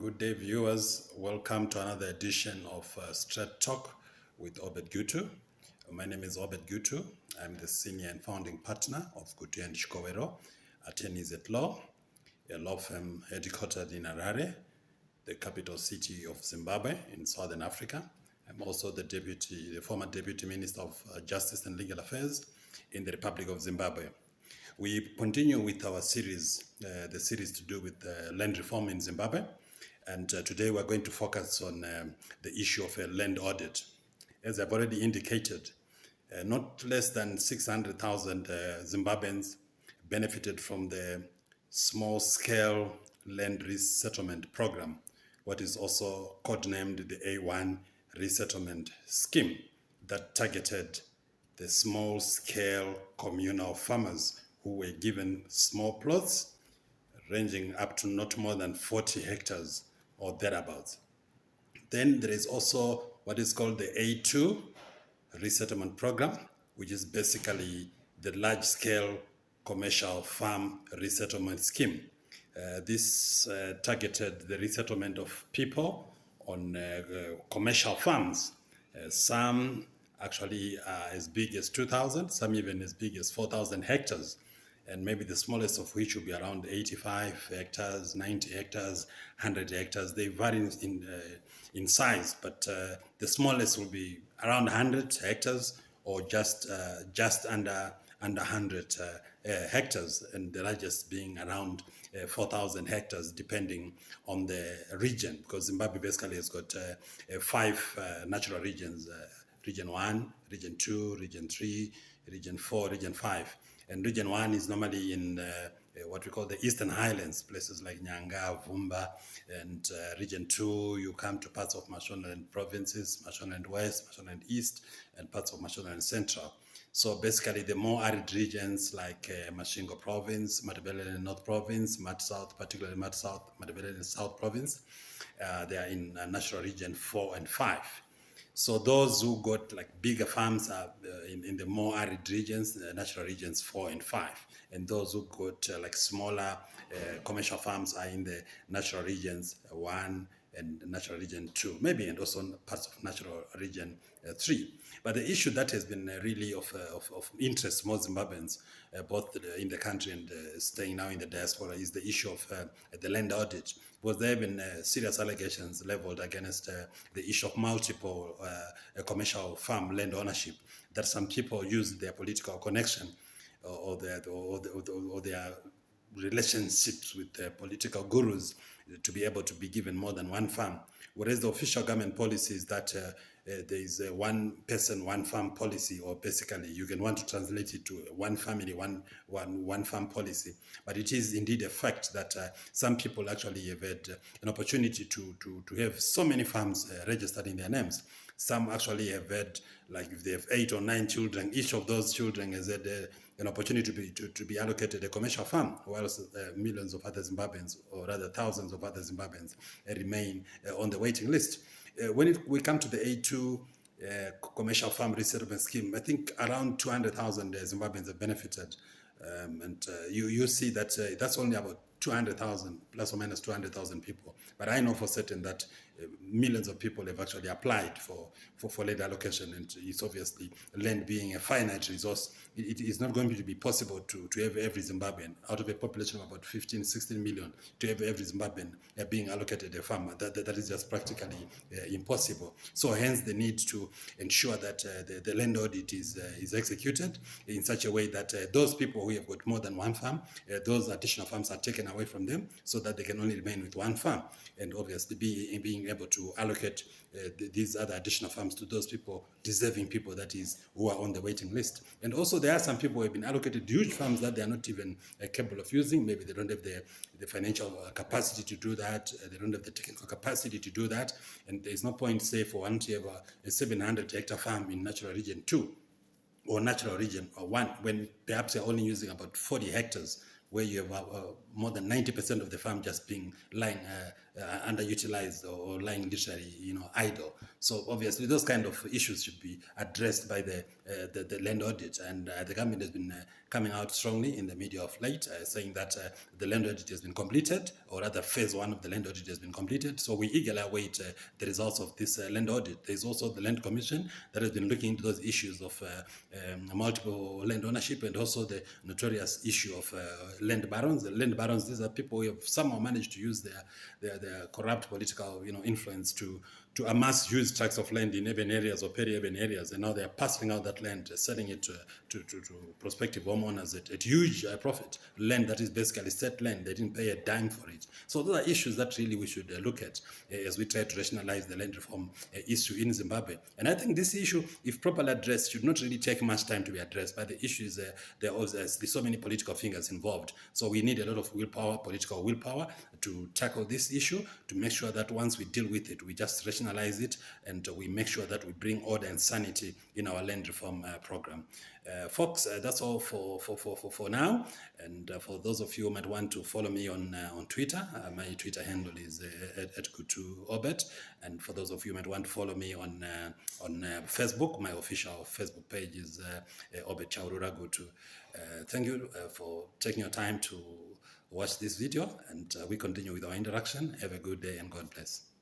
Good day, viewers. Welcome to another edition of Straight Talk with Obert Gutu. My name is Obert Gutu. I'm the senior and founding partner of Gutu and Shikowero, attorneys at law, a law firm headquartered in Harare, the capital city of Zimbabwe in Southern Africa. I'm also the former deputy minister of Justice and Legal Affairs in the Republic of Zimbabwe. We continue with our series, the series to do with land reform in Zimbabwe. And today we're going to focus on the issue of a land audit. As I've already indicated, not less than 600,000 Zimbabweans benefited from the small-scale land resettlement program, what is also codenamed the A1 resettlement scheme, that targeted the small-scale communal farmers who were given small plots ranging up to not more than 40 hectares or thereabouts. Then there is also what is called the A2 resettlement program, which is basically the large-scale commercial farm resettlement scheme. This targeted the resettlement of people on commercial farms. Some actually are as big as 2,000, some even as big as 4,000 hectares. And maybe the smallest of which will be around 85 hectares, 90 hectares, 100 hectares. They vary in size, but the smallest will be around 100 hectares or just under 100 hectares, and the largest being around 4,000 hectares, depending on the region, because Zimbabwe basically has got 5 natural regions, Region 1, Region 2, Region 3, Region 4, Region 5. And Region 1 is normally in what we call the Eastern Highlands, places like Nyanga, Vumba, and Region 2, you come to parts of Mashonaland provinces, Mashonaland West, Mashonaland East, and parts of Mashonaland Central. So basically the more arid regions like Mashingo Province, Matabeleland North Province, Mat South, particularly Mat South, Matabeleland South Province, they are in Natural Region 4 and 5. So those who got like bigger farms are in the more arid regions, natural regions 4 and 5. And those who got like smaller commercial farms are in the natural regions 1 and natural region 2, maybe, and also parts of natural region 3. But the issue that has been really of interest to most Zimbabweans, both in the country and staying now in the diaspora, is the issue of the land audit. Because there have been serious allegations leveled against the issue of multiple commercial farm land ownership, that some people use their political connection or their relationships with political gurus to be able to be given more than one farm. Whereas the official government policy is that there is a one person, one farm policy, or basically you can want to translate it to one family, one farm policy. But it is indeed a fact that some people actually have had an opportunity to have so many farms registered in their names. Some actually have had, like if they have 8 or 9 children, each of those children has had an opportunity to be allocated a commercial farm, whilst millions of other Zimbabweans, or rather thousands of other Zimbabweans, remain on the waiting list. When we come to the A2 commercial farm resettlement scheme, I think around 200,000 Zimbabweans have benefited. And you see that that's only about 200,000, plus or minus 200,000 people. But I know for certain that millions of people have actually applied for land allocation, and it's obviously land being a finite resource. It is not going to be possible to have every Zimbabwean, out of a population of about 15, 16 million, to have every Zimbabwean being allocated a farm. That is just practically impossible. So hence the need to ensure that the land audit is executed in such a way that those people who have got more than one farm, those additional farms are taken away from them so that they can only remain with one farm, and obviously being able to allocate these other additional farms to those people, deserving people, that is, who are on the waiting list. And also there are some people who have been allocated huge farms that they are not even capable of using. Maybe they don't have the financial capacity to do that, they don't have the technical capacity to do that, and there's no point, say, for one to have a 700 hectare farm in Natural Region 2 or Natural Region 1, when perhaps you're only using about 40 hectares, where you have more than 90% of the farm just being lying underutilized or lying literally, idle. So obviously those kind of issues should be addressed by the land audit, and the government has been coming out strongly in the media of late, saying that the land audit has been completed, or rather phase one of the land audit has been completed. So we eagerly await the results of this land audit. There's also the Land Commission that has been looking into those issues of multiple land ownership, and also the notorious issue of land barons. The land barons, these are people who have somehow managed to use their corrupt political influence to amass huge tracts of land in urban areas or peri-urban areas, and now they are passing out that land, selling it to prospective homeowners at huge profit. Land that is basically set land, they didn't pay a dime for it. So those are issues that really we should look at as we try to rationalize the land reform issue in Zimbabwe. And I think this issue, if properly addressed, should not really take much time to be addressed. But the issue is there's so many political fingers involved. So we need a lot of willpower, political willpower, to tackle this issue, to make sure that once we deal with it, we just rationalize it, and we make sure that we bring order and sanity in our land reform program. Folks, that's all for now. And for those of you who might want to follow me on Twitter, my Twitter handle is at Gutu Obert. And for those of you who might want to follow me on Facebook, my official Facebook page is Obert Chaurura Gutu. Thank you for taking your time to watch this video, and we continue with our interaction. Have a good day and God bless.